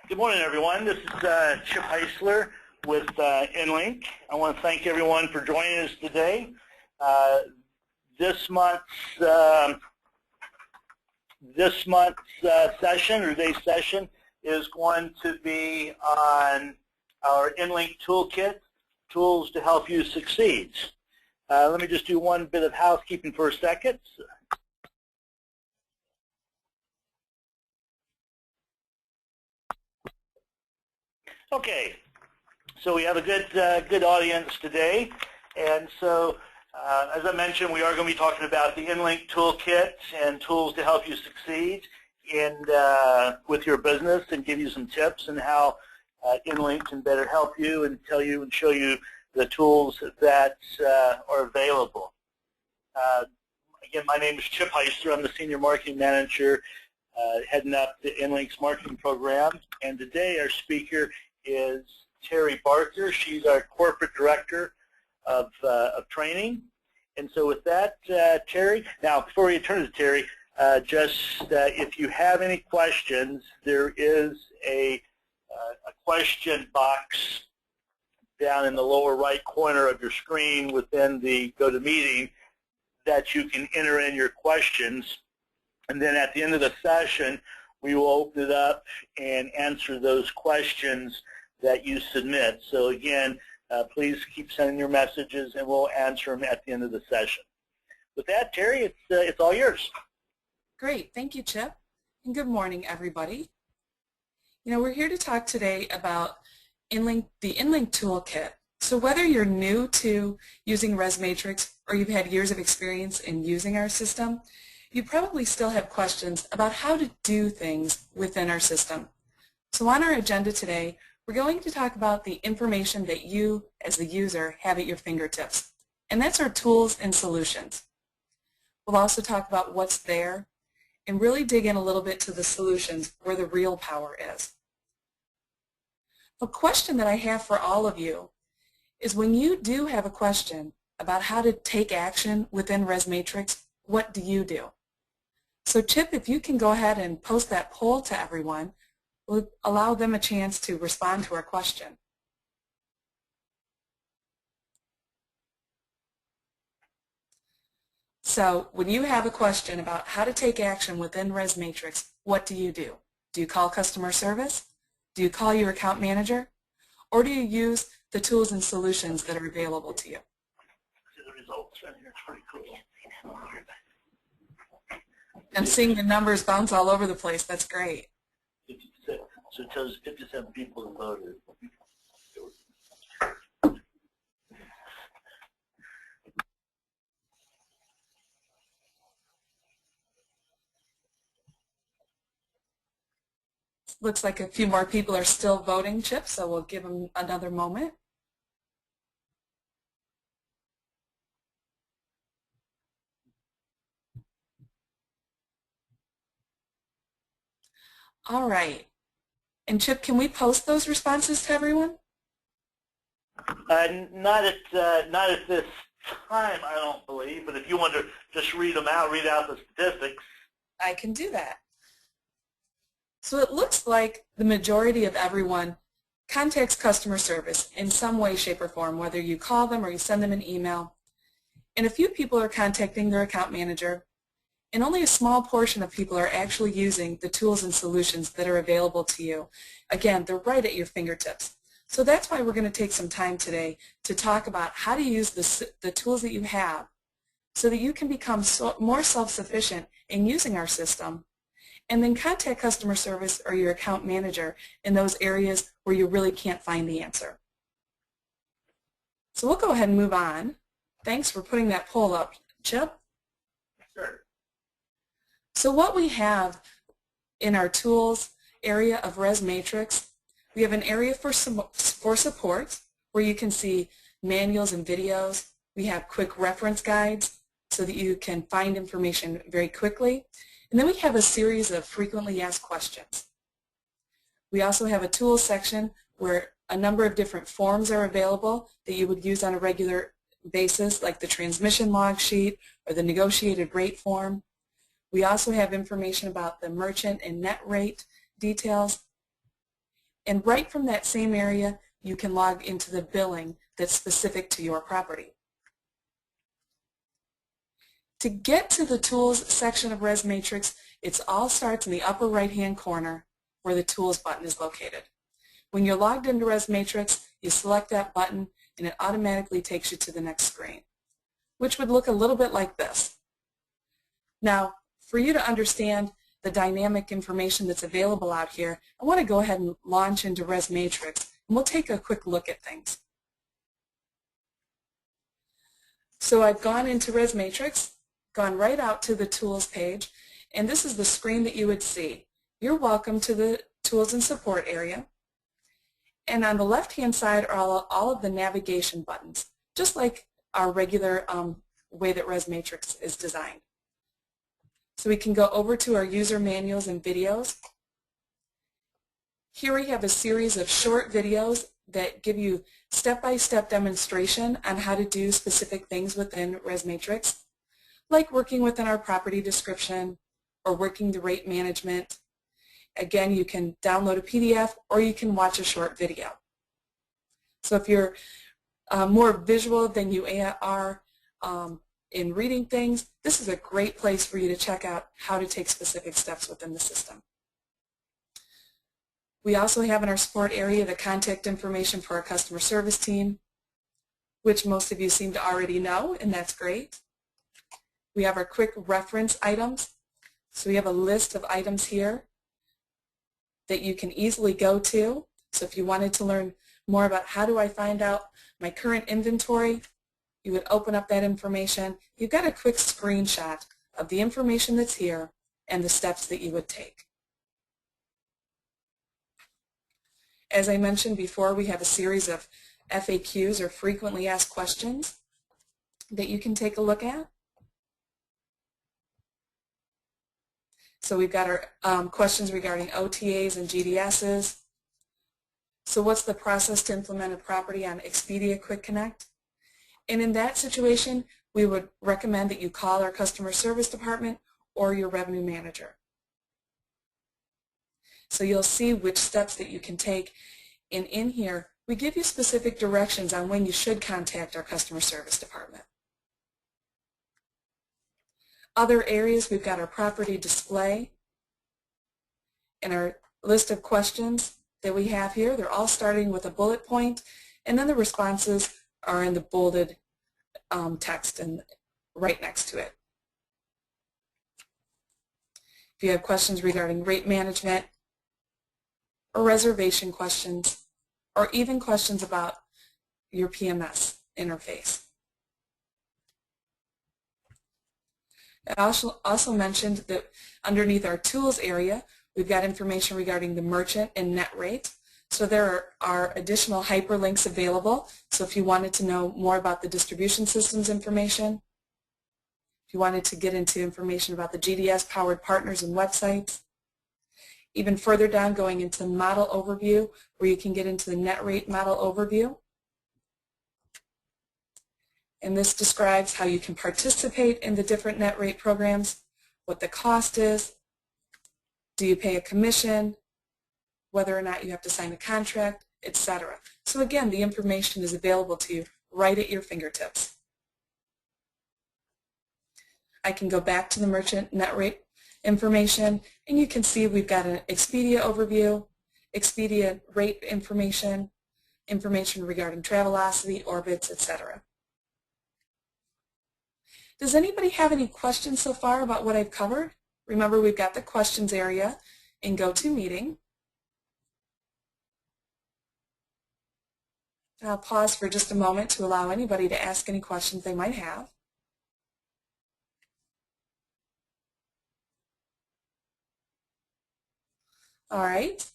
Good morning, everyone. This is Chip Heisler with InnLink. I want to thank everyone for joining us today. This month's session, or today's session, is going to be on our InnLink Toolkit, tools to help you succeed. Let me just do one bit of housekeeping for a second. Okay, so we have a good audience today, and so as I mentioned, we are going to be talking about the InnLink Toolkit and tools to help you succeed with your business, and give you some tips on how InnLink can better help you and tell you and show you the tools that are available. Again, my name is Chip Heisler. I'm the Senior Marketing Manager heading up the InnLink's marketing program, and today our speaker is Tari Barker. She's our Corporate Director of Training. And so with that, Tari, now before we turn to Tari, if you have any questions, there is a question box down in the lower right corner of your screen within the GoToMeeting that you can enter in your questions. And then at the end of the session, we will open it up and answer those questions that you submit. So again, please keep sending your messages, and we'll answer them at the end of the session. With that, Tari, it's all yours. Great. Thank you, Chip. And good morning, everybody. You know, we're here to talk today about the InnLink Toolkit. So whether you're new to using RESMatrix or you've had years of experience in using our system, you probably still have questions about how to do things within our system. So on our agenda today, we're going to talk about the information that you, as the user, have at your fingertips. And that's our tools and solutions. We'll also talk about what's there and really dig in a little bit to the solutions where the real power is. A question that I have for all of you is, when you do have a question about how to take action within RESMatrix, what do you do? So Chip, if you can go ahead and post that poll to everyone, we'll allow them a chance to respond to our question. So when you have a question about how to take action within RESMatrix, what do you do? Do you call customer service? Do you call your account manager? Or do you use the tools and solutions that are available to you? See the results right here. It's pretty cool. I'm seeing the numbers bounce all over the place. That's great. 50%. So it tells 57 people who voted. Looks like a few more people are still voting, Chip, so we'll give them another moment. All right. And Chip, can we post those responses to everyone? Not at this time, I don't believe. But if you want to just read out the statistics, I can do that. So it looks like the majority of everyone contacts customer service in some way, shape, or form, whether you call them or you send them an email. And a few people are contacting their account manager, and only a small portion of people are actually using the tools and solutions that are available to you. Again, they're right at your fingertips. So that's why we're going to take some time today to talk about how to use the tools that you have so that you can become more self-sufficient in using our system, and then contact customer service or your account manager in those areas where you really can't find the answer. So we'll go ahead and move on. Thanks for putting that poll up, Chip. sure. So what we have in our tools area of RESMatrix, we have an area for support where you can see manuals and videos. We have quick reference guides so that you can find information very quickly. And then we have a series of frequently asked questions. We also have a tools section where a number of different forms are available that you would use on a regular basis, like the transmission log sheet or the negotiated rate form. We also have information about the merchant and net rate details. And right from that same area, you can log into the billing that's specific to your property. To get to the Tools section of RESMatrix, it all starts in the upper right-hand corner where the Tools button is located. When you're logged into RESMatrix, you select that button and it automatically takes you to the next screen, which would look a little bit like this. Now, for you to understand the dynamic information that's available out here, I want to go ahead and launch into RESMatrix, and we'll take a quick look at things. So I've gone into RESMatrix, gone right out to the Tools page, and this is the screen that you would see. You're welcome to the Tools and Support area, and on the left-hand side are all of the navigation buttons, just like our regular way that RESMatrix is designed. So we can go over to our user manuals and videos. Here we have a series of short videos that give you step-by-step demonstration on how to do specific things within RESMatrix, like working within our property description or working the rate management. Again, you can download a PDF or you can watch a short video. So if you're more visual than you are in reading things, this is a great place for you to check out how to take specific steps within the system. We also have in our support area the contact information for our customer service team, which most of you seem to already know, and that's great. We have our quick reference items. So we have a list of items here that you can easily go to. So if you wanted to learn more about how do I find out my current inventory, you would open up that information. You've got a quick screenshot of the information that's here and the steps that you would take. As I mentioned before, we have a series of FAQs, or frequently asked questions, that you can take a look at. So we've got our questions regarding OTAs and GDSs. So what's the process to implement a property on Expedia Quick Connect? And in that situation, we would recommend that you call our customer service department or your revenue manager. So you'll see which steps that you can take. And in here, we give you specific directions on when you should contact our customer service department. Other areas, we've got our property display and our list of questions that we have here. They're all starting with a bullet point, and then the responses are in the bolded text and right next to it. If you have questions regarding rate management or reservation questions, or even questions about your PMS interface. I also mentioned that underneath our tools area, we've got information regarding the merchant and net rate. So there are additional hyperlinks available. So if you wanted to know more about the distribution systems information, if you wanted to get into information about the GDS-powered partners and websites, even further down going into model overview, where you can get into the net rate model overview. And this describes how you can participate in the different net rate programs, what the cost is, do you pay a commission, whether or not you have to sign a contract, etc. So again, the information is available to you right at your fingertips. I can go back to the merchant net rate information, and you can see we've got an Expedia overview, Expedia rate information, information regarding Travelocity, Orbitz, etc. Does anybody have any questions so far about what I've covered? Remember, we've got the questions area in GoToMeeting. I'll pause for just a moment to allow anybody to ask any questions they might have. All right.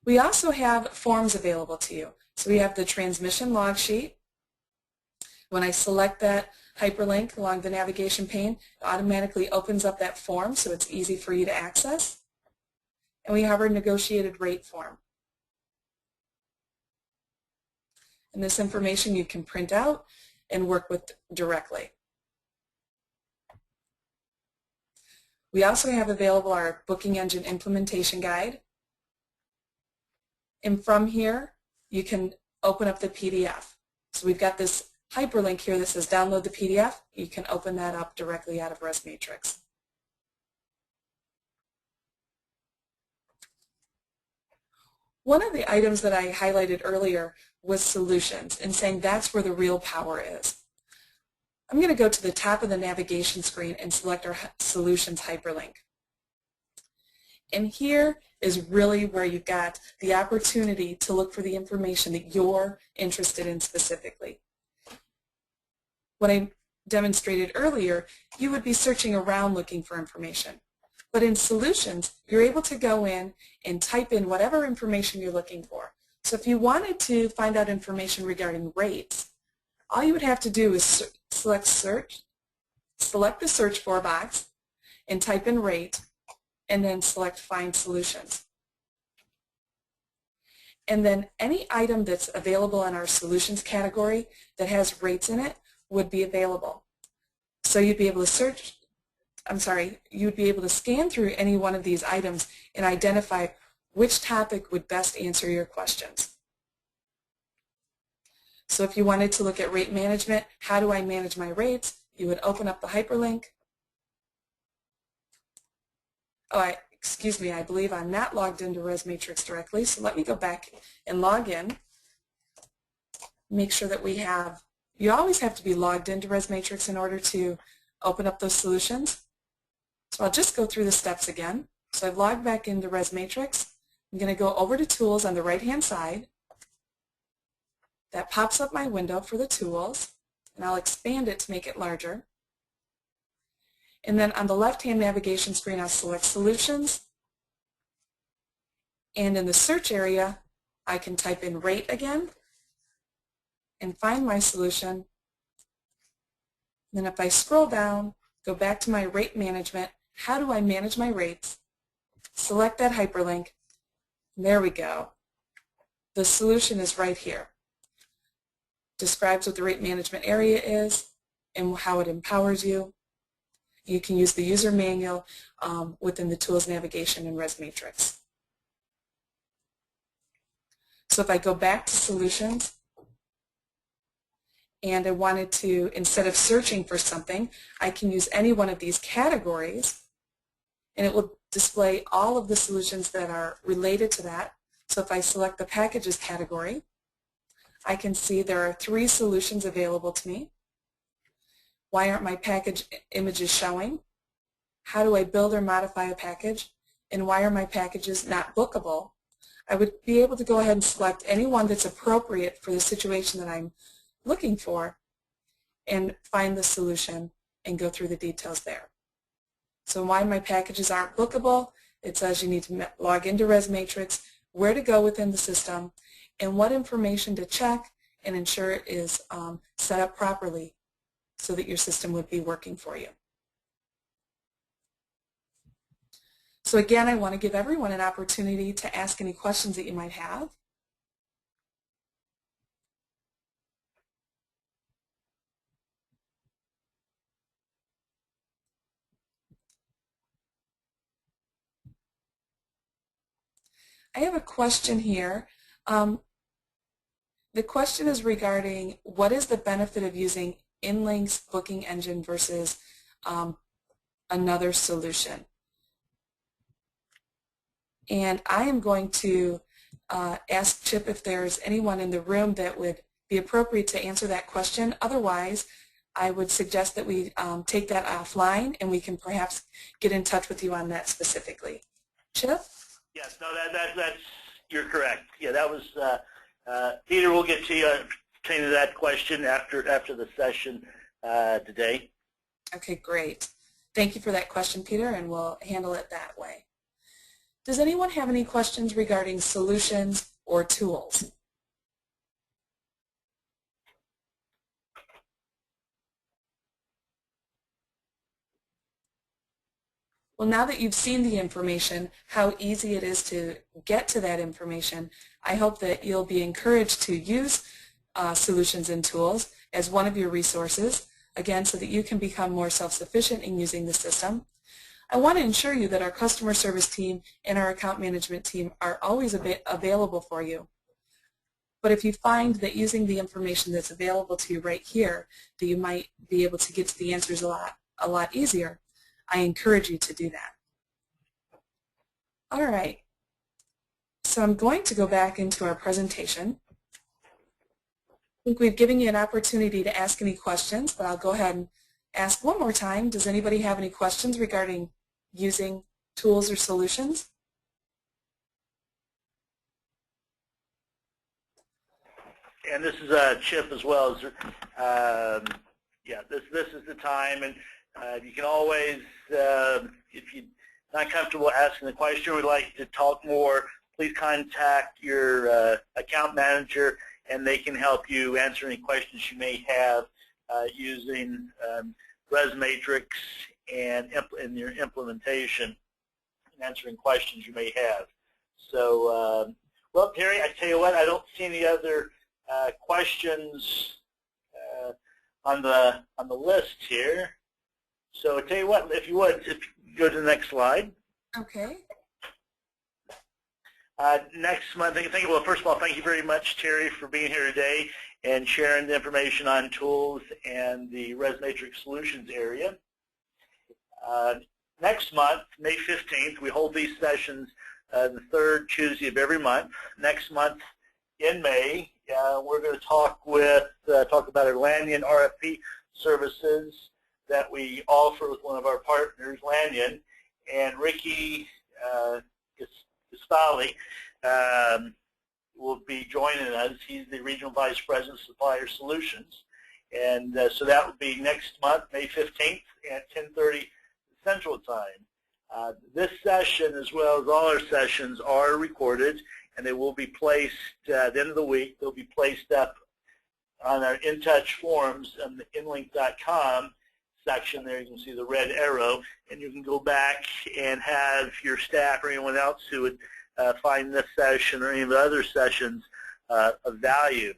We also have forms available to you. So we have the transmission log sheet. When I select that hyperlink along the navigation pane, it automatically opens up that form so it's easy for you to access. And we have our negotiated rate form. And this information you can print out and work with directly. We also have available our booking engine implementation guide. And from here, you can open up the PDF. So we've got this hyperlink here that says download the PDF. You can open that up directly out of RESMatrix. One of the items that I highlighted earlier was solutions and saying that's where the real power is. I'm going to go to the top of the navigation screen and select our solutions hyperlink. And here is really where you've got the opportunity to look for the information that you're interested in specifically. What I demonstrated earlier, you would be searching around looking for information. But in solutions, you're able to go in and type in whatever information you're looking for. So if you wanted to find out information regarding rates, all you would have to do is select the search for box and type in rate, and then select Find Solutions. And then any item that's available in our Solutions category that has rates in it would be available. So you'd be able to you'd be able to scan through any one of these items and identify which topic would best answer your questions. So if you wanted to look at rate management, how do I manage my rates, you would open up the hyperlink. Excuse me, I believe I'm not logged into RESMatrix directly, so let me go back and log in. Make sure that we have, you always have to be logged into RESMatrix in order to open up those solutions. So I'll just go through the steps again. So I've logged back into RESMatrix. I'm going to go over to Tools on the right-hand side. That pops up my window for the tools, and I'll expand it to make it larger. And then on the left-hand navigation screen, I'll select Solutions. And in the search area, I can type in rate again and find my solution. Then if I scroll down, go back to my rate management, how do I manage my rates? Select that hyperlink. And there we go. The solution is right here. Describes what the rate management area is and how it empowers you. You can use the user manual within the tools navigation in RESMatrix. So if I go back to solutions and I wanted to, instead of searching for something, I can use any one of these categories and it will display all of the solutions that are related to that. So if I select the packages category, I can see there are 3 solutions available to me. Why aren't my package images showing? How do I build or modify a package? And why are my packages not bookable? I would be able to go ahead and select any one that's appropriate for the situation that I'm looking for and find the solution and go through the details there. So why my packages aren't bookable, it says you need to log into RESMatrix, where to go within the system, and what information to check and ensure it is set up properly so that your system would be working for you. So again, I want to give everyone an opportunity to ask any questions that you might have. I have a question here. The question is regarding what is the benefit of using InnLink's booking engine versus another solution. And I am going to ask Chip if there's anyone in the room that would be appropriate to answer that question. Otherwise, I would suggest that we take that offline and we can perhaps get in touch with you on that specifically. Chip? Yes, no, that's you're correct. Yeah, that was Peter. We'll get to you pertaining to that question after the session today. Okay, great. Thank you for that question, Peter, and we'll handle it that way. Does anyone have any questions regarding solutions or tools? Well, now that you've seen the information, how easy it is to get to that information, I hope that you'll be encouraged to use solutions and tools as one of your resources, again, so that you can become more self-sufficient in using the system. I want to ensure you that our customer service team and our account management team are always available for you. But if you find that using the information that's available to you right here, that you might be able to get to the answers a lot easier, I encourage you to do that. All right, so I'm going to go back into our presentation. I think we've given you an opportunity to ask any questions, but I'll go ahead and ask one more time. Does anybody have any questions regarding using tools or solutions? And this is Chip as well. Yeah, this is the time, and you can always, if you're not comfortable asking the question or would like to talk more, please contact your account manager, and they can help you answer any questions you may have using RESMatrix and in your implementation, and answering questions you may have. So, well, Terry, I tell you what, I don't see any other questions on the list here. So I tell you what, if you go to the next slide. Okay. Next month, well, first of all, thank you very much, Terry, for being here today and sharing the information on tools and the RESMatrix solutions area. Next month, May 15th, we hold these sessions the third Tuesday of every month. Next month, in May, we're going to talk about our Lanyon RFP services that we offer with one of our partners, Lanyon, and Ricky Gastali will be joining us. He's the Regional Vice President of Supplier Solutions, and so that will be next month, May 15th at 10:30 Central Time. This session, as well as all our sessions, are recorded, and they will be placed at the end of the week. They'll be placed up on our InTouch forums on the InnLink.com section. There you can see the red arrow, and you can go back and have your staff or anyone else who would find this session or any of the other sessions of value.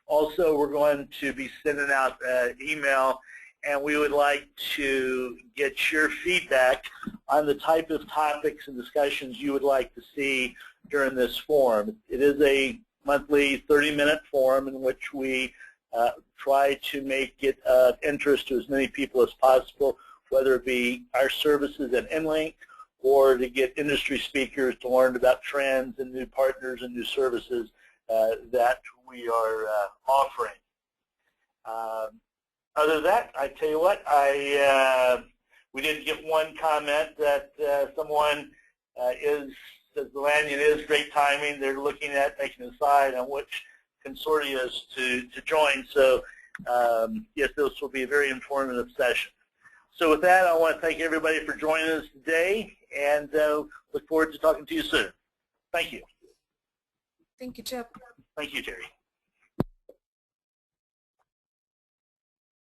Also, we're going to be sending out email, and we would like to get your feedback on the type of topics and discussions you would like to see during this forum. It is a monthly 30-minute forum in which we try to make it of interest to as many people as possible, whether it be our services at InnLink or to get industry speakers to learn about trends and new partners and new services that we are offering. Other than that, I tell you what, we did get one comment that someone says the Lanyon is great timing. They're looking at making a decide on which consortia to join. So yes, this will be a very informative session. So with that, I want to thank everybody for joining us today, and look forward to talking to you soon. Thank you. Thank you, Chip. Thank you, Terry.